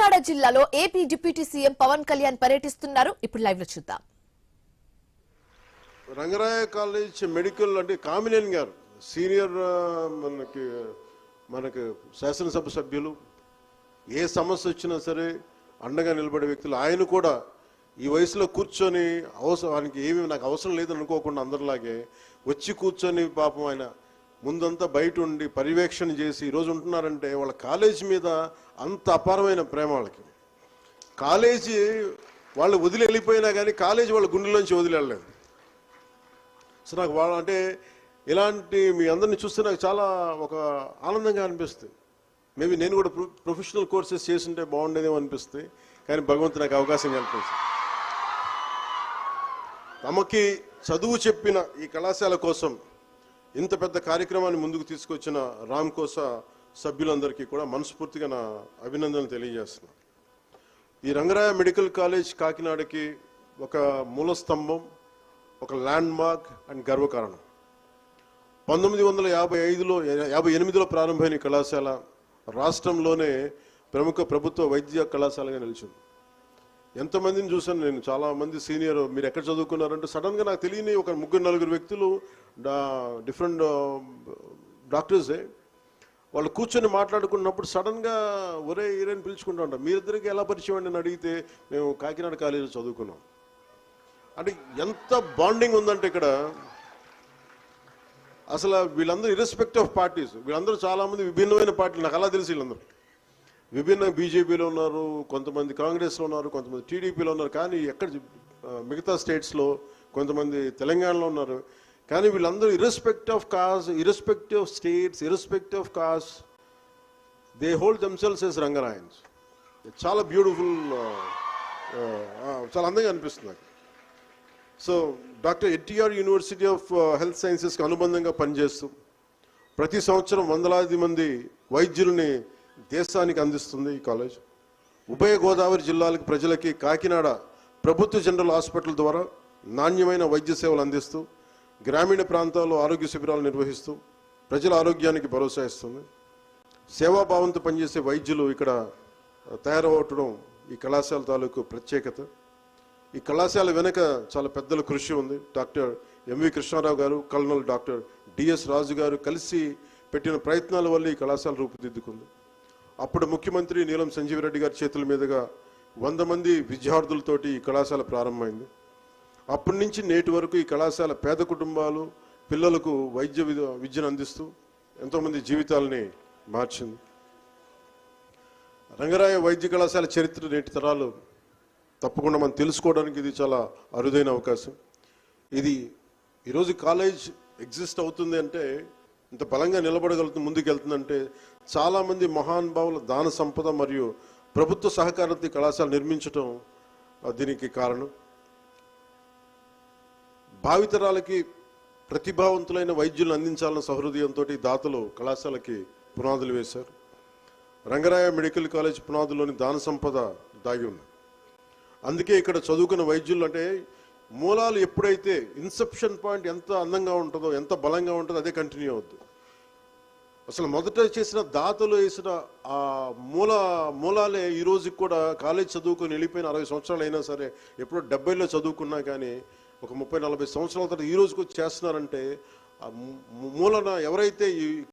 కాకినాడ జిల్లాలో AP deputy CM Pawan Kalyan పర్యటిస్తున్నారు. ఇప్పుడు లైవ్ లో చూద్దాం. రంగరాయ కాలేజ్ మెడికల్ అంటే కామినేని గారు సీనియర్ మనకి శాసనసభ సభ్యులు, ఏ సమస్య వచ్చినా సరే అండగా నిలబడే వ్యక్తులు. ఆయన కూడా ఈ వయసులో కూర్చొని ఆయనకి ఏమీ నాకు అవసరం లేదని అనుకోకుండా అందరిలాగే వచ్చి కూర్చొని పాపం ఆయన ముందంతా బయట ఉండి పర్యవేక్షణ చేసి ఈరోజు ఉంటున్నారంటే వాళ్ళ కాలేజీ మీద అంత అపారమైన ప్రేమ. వాళ్ళకి కాలేజీ వాళ్ళు వదిలి వెళ్ళిపోయినా కానీ కాలేజీ వాళ్ళ గుండెలోంచి వదిలి వెళ్ళలేదు. సో నాకు వాళ్ళ అంటే ఇలాంటి మీ అందరినీ చూస్తే నాకు చాలా ఒక ఆనందంగా అనిపిస్తుంది. మేబీ నేను కూడా ప్రొఫెషనల్ కోర్సెస్ చేస్తుంటే బాగుండేదేమో అనిపిస్తుంది, కానీ భగవంతుడు నాకు అవకాశం కల్పించింది. తమకి చదువు చెప్పిన ఈ కళాశాల కోసం ఇంత పెద్ద కార్యక్రమాన్ని ముందుకు తీసుకొచ్చిన రామ్కోసా సభ్యులందరికీ కూడా మనస్ఫూర్తిగా నా అభినందనలు తెలియజేస్తున్నాను. ఈ రంగరాయ మెడికల్ కాలేజ్ కాకినాడకి ఒక మూల స్తంభం, ఒక ల్యాండ్ మార్క్ అండ్ గర్వకారణం. 1958లో ప్రారంభమైన ఈ కళాశాల రాష్ట్రంలోనే ప్రముఖ ప్రభుత్వ వైద్య కళాశాలగా నిలిచింది. ఎంతమందిని చూసాను నేను, చాలామంది సీనియర్ మీరు ఎక్కడ చదువుకున్నారంటే సడన్గా నాకు తెలియని ఒక 3-4 వ్యక్తులు డిఫరెంట్ డాక్టర్సే వాళ్ళు కూర్చొని మాట్లాడుకున్నప్పుడు సడన్గా ఒరే ఈరని పిలుచుకుంటూ ఉంటాం. మీరిద్దరికి ఎలా పరిచయం అండి అని అడిగితే మేము కాకినాడ కాలేజీలో చదువుకున్నాం. అంటే ఎంత బాండింగ్ ఉందంటే ఇక్కడ అసలు వీళ్ళందరూ ఇర్రెస్పెక్ట్ ఆఫ్ పార్టీస్, వీళ్ళందరూ చాలామంది విభిన్నమైన పార్టీలు, నాకు అలా తెలిసి వీళ్ళందరూ విభిన్న బీజేపీలో ఉన్నారు, కొంతమంది కాంగ్రెస్లో ఉన్నారు, కొంతమంది టీడీపీలో ఉన్నారు, కానీ ఎక్కడ మిగతా స్టేట్స్లో కొంతమంది తెలంగాణలో ఉన్నారు. కానీ వీళ్ళందరూ irrespect of caste, irrespective of states, irrespective of caste, they hold themselves as Rangarayans. చాలా బ్యూటిఫుల్, చాలా అందంగా అనిపిస్తుంది నాకు. So doctor NTR university of health సైన్సెస్కి అనుబంధంగా పనిచేస్తూ ప్రతి సంవత్సరం వందలాది మంది వైద్యుల్ని దేశానికి అందిస్తుంది ఈ కాలేజ్. ఉభయ గోదావరి జిల్లాలకు ప్రజలకి కాకినాడ ప్రభుత్వ జనరల్ హాస్పిటల్ ద్వారా నాణ్యమైన వైద్య సేవలు అందిస్తూ గ్రామీణ ప్రాంతాల్లో ఆరోగ్య శిబిరాలు నిర్వహిస్తూ ప్రజల ఆరోగ్యానికి భరోసా ఇస్తుంది. సేవాభావంతో పనిచేసే వైద్యులు ఇక్కడ తయారవటం ఈ కళాశాల తాలూకు ప్రత్యేకత. ఈ కళాశాల వెనుక చాలా పెద్దల కృషి ఉంది. డాక్టర్ ఎంవి కృష్ణారావు గారు, కల్నల్ డాక్టర్ డిఎస్ రాజు గారు కలిసి పెట్టిన ప్రయత్నాల వల్ల ఈ కళాశాల రూపుదిద్దుకుంది. అప్పుడు ముఖ్యమంత్రి నీలం సంజీవ్ రెడ్డి గారి చేతుల మీదుగా 100 మంది విద్యార్థులతోటి ఈ కళాశాల ప్రారంభమైంది. అప్పటి నుంచి నేటి వరకు ఈ కళాశాల పేద కుటుంబాలు పిల్లలకు వైద్య విద్యను అందిస్తూ ఎంతోమంది జీవితాలని మార్చింది. రంగరాయ వైద్య కళాశాల చరిత్ర నేటి తరాలు తప్పకుండా మనం తెలుసుకోవడానికి ఇది చాలా అరుదైన అవకాశం. ఇది ఈరోజు కాలేజ్ ఎగ్జిస్ట్ అవుతుంది అంటే, ఇంత బలంగా నిలబడగలుగుతుంది, ముందుకెళ్తుందంటే చాలామంది మహానుభావుల దాన సంపద మరియు ప్రభుత్వ సహకారంతో కళాశాల నిర్మించడం దీనికి కారణం. భావితరాలకి ప్రతిభావంతులైన వైద్యులను అందించాలన్న సహృదయంతో దాతలు కళాశాలకి పునాదులు వేశారు. రంగరాయ మెడికల్ కాలేజ్ పునాదులోని దాన సంపద దాగి ఉంది. అందుకే ఇక్కడ చదువుకున్న వైద్యులు అంటే మూలాలు ఎప్పుడైతే ఇన్సెప్షన్ పాయింట్ ఎంత అందంగా ఉంటుందో, ఎంత బలంగా ఉంటుందో అదే కంటిన్యూ అవుతుంది. అసలు మొదట చేసిన దాతలు వేసిన ఆ మూలాలే ఈ రోజుకి కూడా కాలేజ్ చదువుకొని వెళ్ళిపోయిన 60 సంవత్సరాలు అయినా సరే, ఎప్పుడో 70లో చదువుకున్నా కానీ ఒక 30-40 సంవత్సరాల తర్వాత ఈ రోజుకి చేస్తున్నారంటే ఆ మూలన ఎవరైతే ఈ